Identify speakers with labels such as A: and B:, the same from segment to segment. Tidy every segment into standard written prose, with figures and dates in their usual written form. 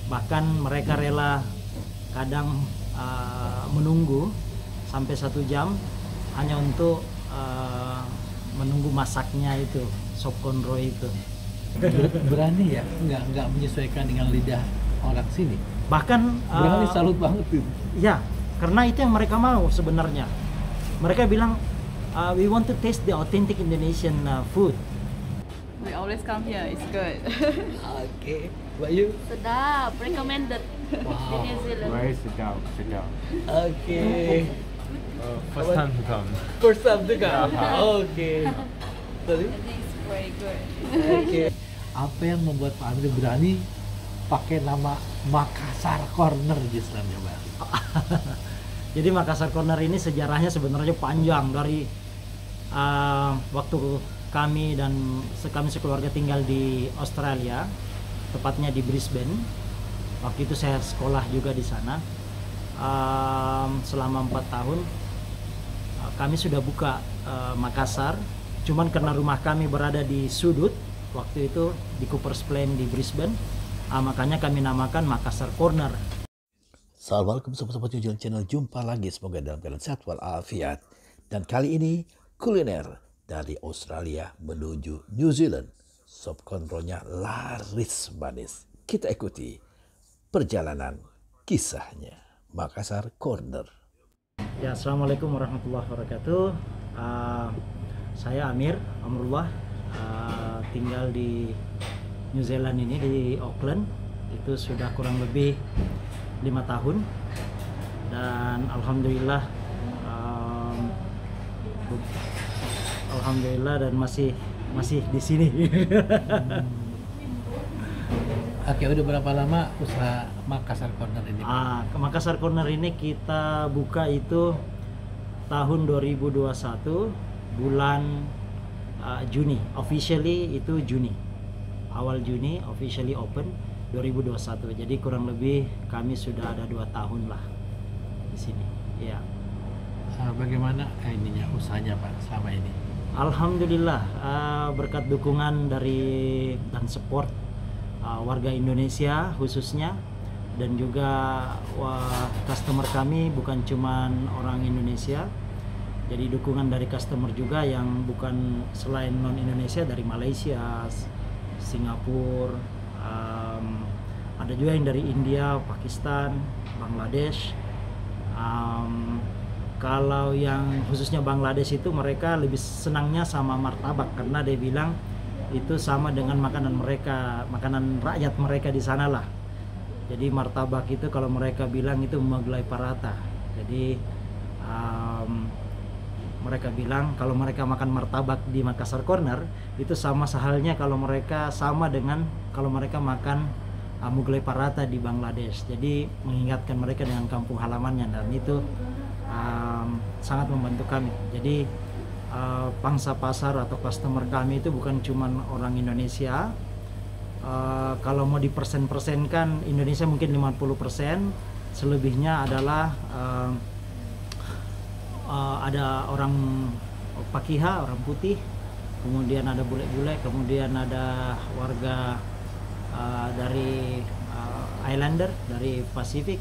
A: Bahkan mereka rela kadang menunggu sampai 1 jam hanya untuk menunggu masaknya itu sop konro itu.
B: Berani ya, nggak menyesuaikan dengan lidah orang sini.
A: Bahkan
B: Berani, salut banget itu.
A: ya, karena itu yang mereka mau sebenarnya. Mereka bilang we want to taste the authentic Indonesian food.
C: We always come here, it's good.
B: Oke, what you?
C: Sedap, recommended
B: Wow.
C: di New Zealand.
D: Very sedap, sedap.
B: Oke.
D: First time to come.
B: First time to come. Oke. Sorry.
C: Jadi it's very good.
B: Oke. Apa yang membuat Pak Amir berani pakai nama Makassar Corner di Selandia Baru?
A: Jadi Makassar Corner ini sejarahnya sebenarnya panjang dari waktu kami sekeluarga tinggal di Australia, tepatnya di Brisbane. Waktu itu saya sekolah juga di sana selama 4 tahun. Kami sudah buka Makassar, cuman karena rumah kami berada di sudut waktu itu di Coopers Plain di Brisbane, makanya kami namakan Makassar Corner.
B: Assalamualaikum sobat-sobat New Zealand Channel, jumpa lagi, semoga dalam keadaan sehat walafiat. Dan kali ini kuliner dari Australia menuju New Zealand. Sop konronya laris manis. Kita ikuti perjalanan kisahnya Makassar Corner.
A: Ya, assalamualaikum warahmatullahi wabarakatuh. Saya Amrullah, tinggal di New Zealand ini di Auckland. Itu sudah kurang lebih 5 tahun, dan alhamdulillah dan masih di sini.
B: Oke, udah berapa lama usaha Makassar Corner ini?
A: Makassar Corner ini kita buka itu tahun 2021 bulan Juni. Officially itu Juni. Awal Juni officially open 2021. Jadi kurang lebih kami sudah ada 2 tahun lah di sini. Ya.
B: Bagaimana ininya usahanya Pak selama ini?
A: Alhamdulillah, berkat dukungan dari dan support warga Indonesia khususnya, dan juga customer kami bukan cuman orang Indonesia. Jadi dukungan dari customer juga yang bukan selain non Indonesia, dari Malaysia, Singapura, ada juga yang dari India, Pakistan, Bangladesh. Kalau yang khususnya Bangladesh itu mereka lebih senangnya sama martabak, karena dia bilang itu sama dengan makanan mereka, makanan rakyat mereka di sana lah. Jadi martabak itu kalau mereka bilang itu Mughlai Paratha. Jadi mereka bilang kalau mereka makan martabak di Makassar Corner itu sama sehalnya kalau mereka sama dengan kalau mereka makan Mughlai Paratha di Bangladesh. Jadi mengingatkan mereka dengan kampung halamannya, dan itu sangat membantu kami. Jadi pangsa pasar atau customer kami itu bukan cuma orang Indonesia. Kalau mau dipersen-persenkan, Indonesia mungkin 50%, selebihnya adalah ada orang Pakiha, orang putih, kemudian ada bule-bule, kemudian ada warga dari Islander, dari Pasifik.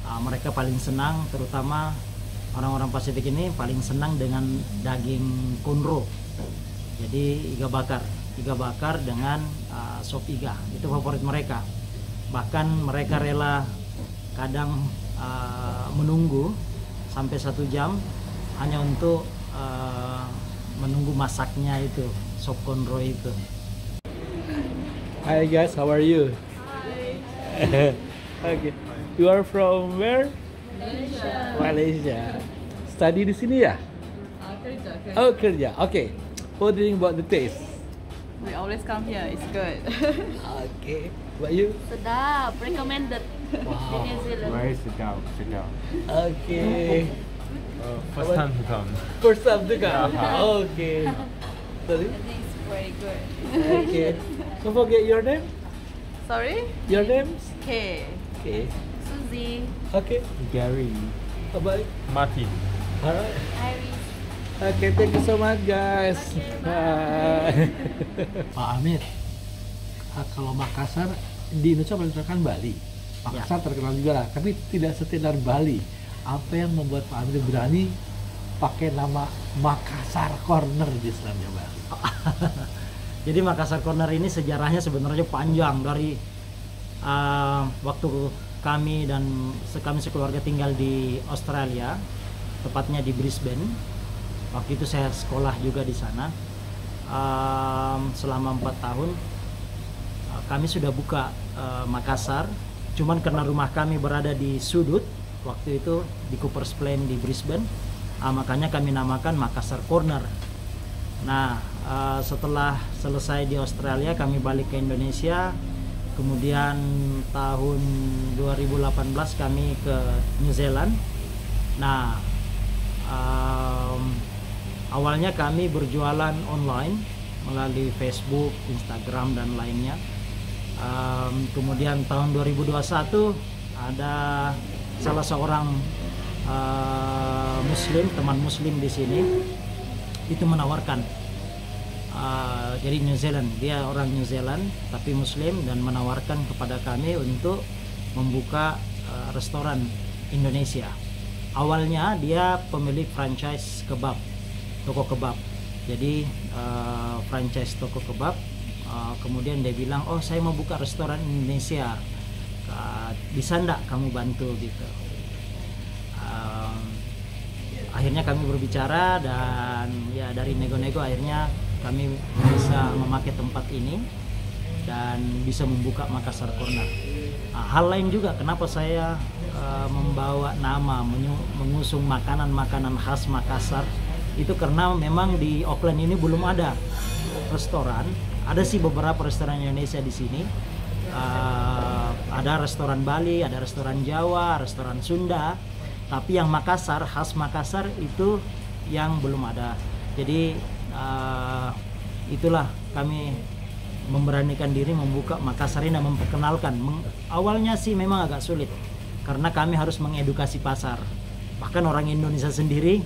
A: Mereka paling senang, terutama orang-orang Pasifik ini paling senang dengan daging konro. Jadi iga bakar dengan sop iga, itu favorit mereka. Bahkan mereka rela kadang menunggu sampai 1 jam hanya untuk menunggu masaknya itu sop konro itu.
B: Hi guys, how are you?
C: Hi.
B: Okay. You are from where?
C: Malaysia.
B: Malaysia. Study di sini ya?
C: Kerja.
B: Oh, kerja. Okay. What do you think about the taste?
C: We always come here, it's good.
B: Okay. What you?
C: Sedap, recommended di
B: Wow.
C: New Zealand.
D: Very sedap, sedap.
B: Okay.
D: First time to come.
B: First time to come. Okay. Sorry.
C: Jadi it's very good.
B: Okay. Don't forget your name.
C: Sorry?
B: Your names.
C: Okay.
B: Okay.
C: Suzy.
B: Okay.
D: Gary,
B: Bye.
D: Martin.
B: Alright.
C: Iris.
B: Okay. Thank you so much, guys.
C: Okay, bye.
B: Pak Amir, kalau Makassar di Indonesia paling terkenal Bali, Makassar terkenal juga lah, tapi tidak setenar Bali. Apa yang membuat Pak Andri berani pakai nama Makassar Corner di Selandia Baru?
A: Jadi Makassar Corner ini sejarahnya sebenarnya panjang dari waktu kami sekeluarga tinggal di Australia, tepatnya di Brisbane. Waktu itu saya sekolah juga di sana selama 4 tahun. Kami sudah buka Makassar, cuman karena rumah kami berada di sudut waktu itu di Coopers Plain di Brisbane, makanya kami namakan Makassar Corner. Nah, setelah selesai di Australia kami balik ke Indonesia, kemudian tahun 2018 kami ke New Zealand. Nah, awalnya kami berjualan online melalui Facebook, Instagram dan lainnya. Kemudian tahun 2021 ada salah seorang Muslim, teman Muslim di sini itu menawarkan, jadi New Zealand, dia orang New Zealand tapi Muslim, dan menawarkan kepada kami untuk membuka restoran Indonesia. Awalnya dia pemilik franchise kebab, toko kebab. Jadi franchise toko kebab. Kemudian dia bilang, oh saya mau buka restoran Indonesia, bisa enggak kamu bantu gitu. Akhirnya kami berbicara, dan ya dari nego-nego akhirnya kami bisa memakai tempat ini dan bisa membuka Makassar Corner. Hal lain juga kenapa saya membawa nama, mengusung makanan-makanan khas Makassar, itu karena memang di Auckland ini belum ada restoran. Ada sih beberapa restoran Indonesia di sini. Ada restoran Bali, ada restoran Jawa, restoran Sunda, tapi yang Makassar, khas Makassar itu yang belum ada. Jadi itulah kami memberanikan diri membuka Makassar ini dan memperkenalkan. Awalnya sih memang agak sulit karena kami harus mengedukasi pasar. Bahkan orang Indonesia sendiri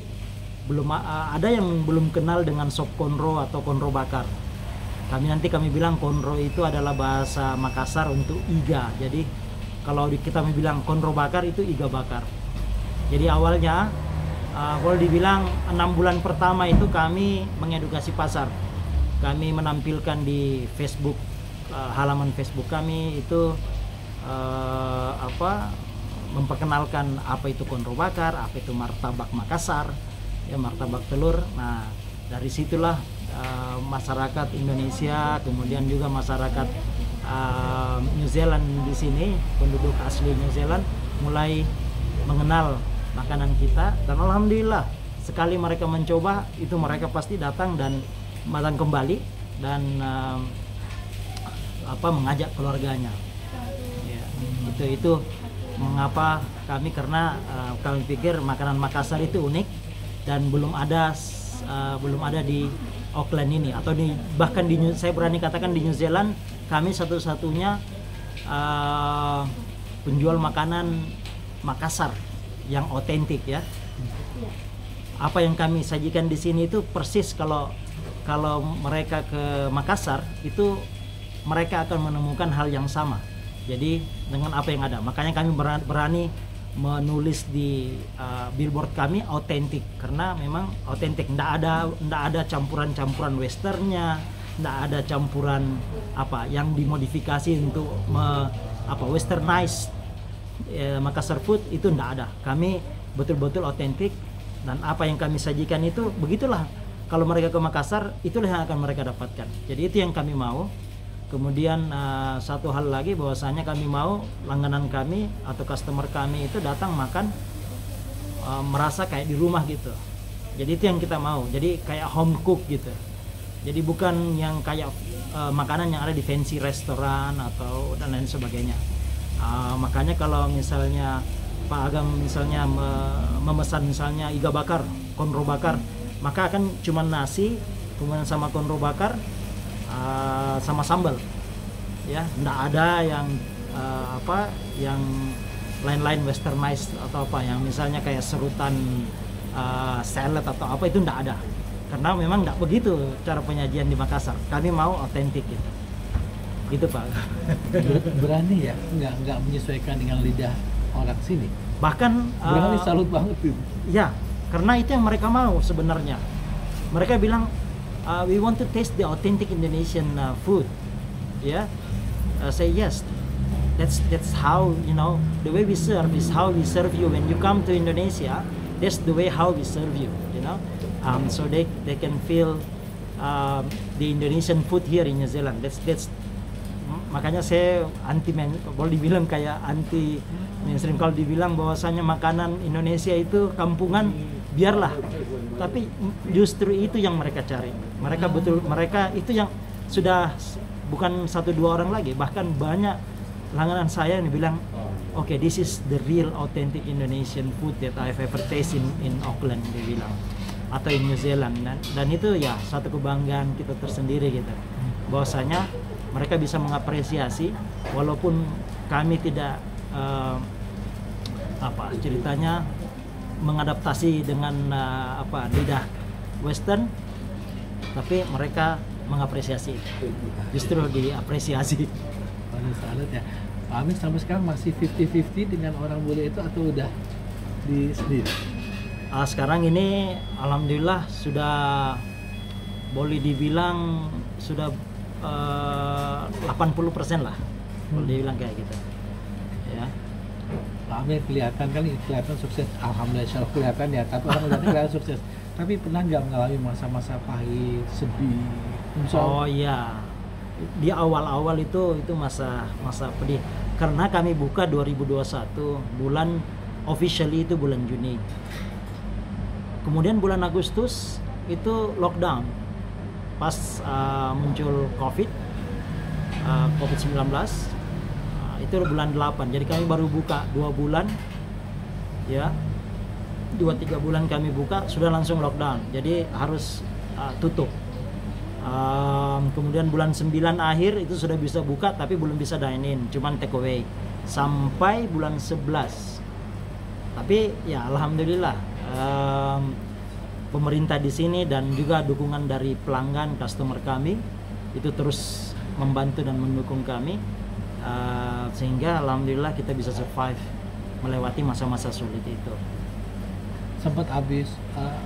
A: belum ada yang belum kenal dengan sop konro atau konro bakar. Kami bilang konro itu adalah bahasa Makassar untuk iga. Jadi kalau kita bilang konro bakar itu iga bakar. Jadi awalnya kalau dibilang 6 bulan pertama itu kami mengedukasi pasar. Kami menampilkan di Facebook, halaman Facebook kami itu memperkenalkan apa itu konro bakar, apa itu martabak Makassar, ya martabak telur. Nah, dari situlah masyarakat Indonesia, kemudian juga masyarakat New Zealand di sini, penduduk asli New Zealand mulai mengenal makanan kita, dan alhamdulillah sekali mereka mencoba itu mereka pasti datang kembali dan mengajak keluarganya. Ya, itu mengapa kami, karena kami pikir makanan Makassar itu unik dan belum ada di Auckland ini, atau bahkan saya berani katakan di New Zealand kami satu-satunya penjual makanan Makassar yang otentik ya. Apa yang kami sajikan di sini itu persis kalau mereka ke Makassar itu mereka akan menemukan hal yang sama. Jadi dengan apa yang ada, makanya kami berani menulis di billboard kami otentik, karena memang otentik, ndak ada campuran westernnya, ndak ada campuran yang dimodifikasi untuk westernize Makassar food, itu ndak ada. Kami betul-betul otentik, dan apa yang kami sajikan itu begitulah. Kalau mereka ke Makassar, itulah yang akan mereka dapatkan. Jadi itu yang kami mau. Kemudian satu hal lagi, bahwasanya kami mau langganan kami atau customer kami itu datang makan merasa kayak di rumah gitu. Jadi itu yang kita mau. Jadi kayak home cook gitu. Jadi bukan yang kayak makanan yang ada di fancy restoran atau dan lain sebagainya. Makanya kalau misalnya Pak Agam misalnya memesan misalnya iga bakar, konro bakar, maka akan cuma nasi, kemudian sama konro bakar, sama sambal, ya, nggak ada yang yang lain-lain westernized atau yang misalnya kayak serutan salad atau apa, itu nggak ada, karena memang nggak begitu cara penyajian di Makassar. Kami mau otentik gitu. Gitu Pak.
B: Berani ya, nggak menyesuaikan dengan lidah orang sini.
A: Bahkan
B: Berani, salut banget itu.
A: ya, karena itu yang mereka mau sebenarnya. Mereka bilang we want to taste the authentic Indonesian food. Ya, say yes. That's how, you know, the way we serve is how we serve you when you come to Indonesia. That's the way how we serve you, you know. So they can feel the Indonesian food here in New Zealand. That's makanya saya boleh dibilang kayak anti mainstream kalau dibilang bahwasanya makanan Indonesia itu kampungan, biarlah. Tapi justru itu yang mereka cari. Mereka itu yang sudah bukan 1-2 orang lagi, bahkan banyak langganan saya yang bilang, okay, this is the real authentic Indonesian food that I've ever tasted in Auckland, dia bilang, atau in New Zealand. Dan itu ya satu kebanggaan kita tersendiri gitu, bahwasanya mereka bisa mengapresiasi walaupun kami tidak ceritanya mengadaptasi dengan lidah Western, tapi mereka mengapresiasi, justru diapresiasi.
B: Salut ya. Pak Amin sampai sekarang masih 50-50 dengan orang bule itu atau udah di sendiri?
A: Sekarang ini alhamdulillah sudah boleh dibilang sudah 80% lah, boleh dibilang kayak gitu. Ya.
B: Pak Amin kelihatan sukses. Alhamdulillah insyaallah kelihatan ya. Tapi orang lihatnya kelihatan sukses. Tapi pernah nggak mengalami masa-masa pahit, sedih?
A: Oh iya. Di awal-awal itu masa pedih karena kami buka 2021 bulan officially itu bulan Juni, kemudian bulan Agustus itu lockdown pas muncul COVID-19 itu bulan 8, jadi kami baru buka 2 bulan ya, 2-3 bulan kami buka sudah langsung lockdown, jadi harus tutup. Kemudian bulan 9 akhir itu sudah bisa buka tapi belum bisa dine in, cuman take away sampai bulan 11. Tapi ya alhamdulillah pemerintah di sini dan juga dukungan dari pelanggan customer kami itu terus membantu dan mendukung kami, sehingga alhamdulillah kita bisa survive melewati masa-masa sulit itu.
B: Sempat habis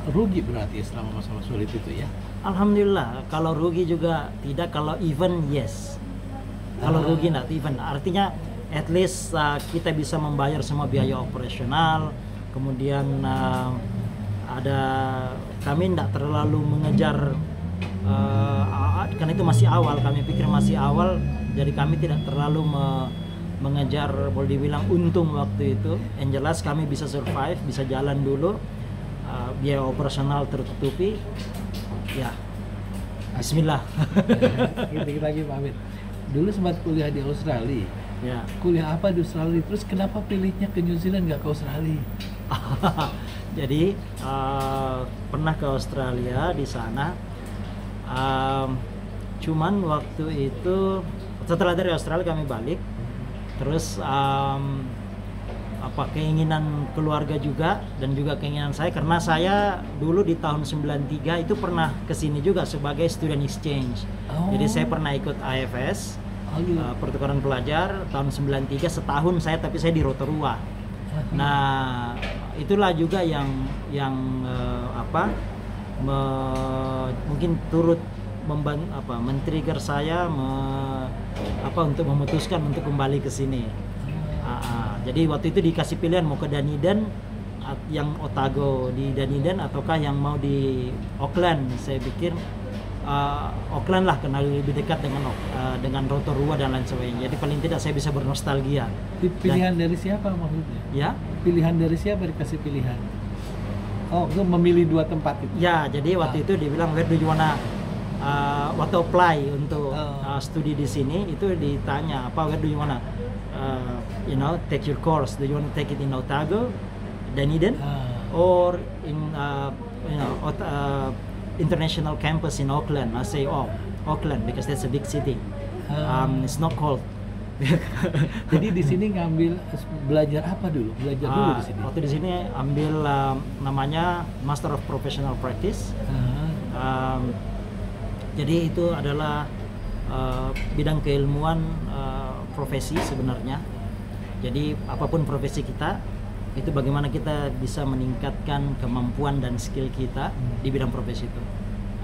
B: rugi berarti selama masa sulit itu ya?
A: Alhamdulillah, kalau rugi juga tidak, kalau even yes. Kalau rugi tidak even, artinya at least kita bisa membayar semua biaya operasional, kemudian kami tidak terlalu mengejar, karena itu masih awal, kami pikir masih awal, jadi kami tidak terlalu mengejar boleh dibilang untung waktu itu. Yang jelas kami bisa survive, bisa jalan dulu, biaya operasional tertutupi. Ya, bismillah.
B: Gitu lagi Pak Amin. Dulu sempat kuliah di Australia.
A: Ya.
B: Kuliah apa di Australia? Terus kenapa pilihnya ke New Zealand nggak ke Australia?
A: Jadi pernah ke Australia di sana. Cuman waktu itu setelah dari Australia kami balik. Terus keinginan keluarga juga dan juga keinginan saya, karena saya dulu di tahun 93 itu pernah kesini juga sebagai student exchange. Jadi saya pernah ikut AFS, pertukaran pelajar tahun 93 setahun tapi saya di Rotorua. Nah itulah juga yang mungkin turut men-trigger saya untuk memutuskan untuk kembali ke sini. Jadi waktu itu dikasih pilihan mau ke Dunedin, yang Otago di Dunedin, ataukah yang mau di Auckland. Saya pikir Auckland lah, karena lebih dekat dengan Rotorua dan lain sebagainya. Jadi paling tidak saya bisa bernostalgia.
B: Pilihan dari siapa maksudnya?
A: Ya?
B: Pilihan dari siapa dikasih pilihan? Oh, itu memilih 2 tempat itu?
A: Ya, jadi waktu itu dibilang where do you wanna waktu apply untuk studi di sini itu ditanya where do you wanna take your course, do you want to take it in Otago, Dunedin, or in international campus in Auckland? I say Auckland because that's a big city. It's not cold.
B: Jadi di sini ngambil belajar apa dulu? Belajar dulu di sini.
A: Waktu di sini ambil namanya Master of Professional Practice. Jadi itu adalah bidang keilmuan profesi sebenarnya. Jadi apapun profesi kita, itu bagaimana kita bisa meningkatkan kemampuan dan skill kita di bidang profesi itu.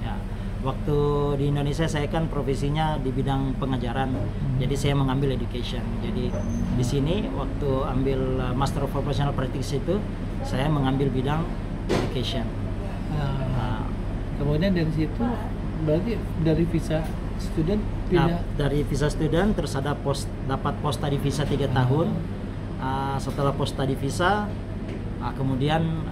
A: Ya, waktu di Indonesia saya kan profesinya di bidang pengajaran, jadi saya mengambil education. Jadi di sini waktu ambil Master of Professional Practice itu, saya mengambil bidang education.
E: Kemudian dari situ berarti dari visa student
A: Nah,
E: pindah.
A: dari visa student terus ada dapat post study visa 3 tahun. Setelah post study visa, kemudian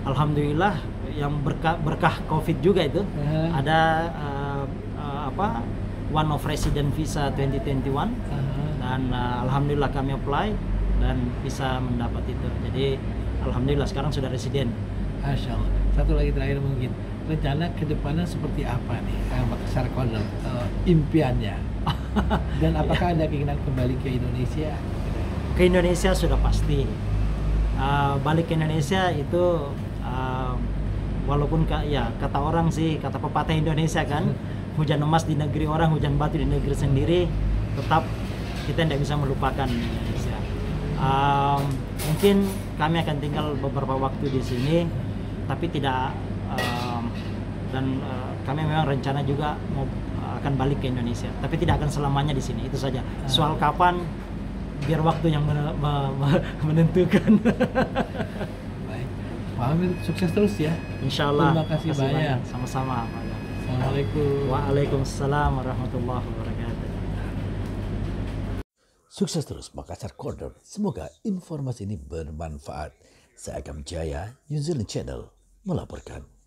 A: alhamdulillah yang berkah COVID juga itu ada one of resident visa 2021 dan alhamdulillah kami apply dan bisa mendapat itu. Jadi alhamdulillah sekarang sudah residen.
E: Masya Allah. Satu lagi terakhir mungkin, rencana ke depannya seperti apa nih Makassar Corner, impiannya? Dan apakah ada keinginan kembali ke Indonesia?
A: Ke Indonesia sudah pasti. Balik ke Indonesia itu walaupun kata orang sih, kata pepatah Indonesia kan, hujan emas di negeri orang, hujan batu di negeri sendiri, tetap kita tidak bisa melupakan Indonesia. Mungkin kami akan tinggal beberapa waktu di sini, tapi tidak kami memang rencana juga akan balik ke Indonesia, tapi tidak akan selamanya di sini. Itu saja. Soal kapan, biar waktu yang menentukan.
E: Baik, Pak Amir sukses terus ya.
A: Insya Allah.
E: Terima kasih banyak.
A: Sama-sama.
E: Assalamualaikum.
A: Waalaikumsalam warahmatullahi wabarakatuh.
B: Sukses terus Makassar Corner. Semoga informasi ini bermanfaat. Saya Agam Jaya, New Zealand Channel melaporkan.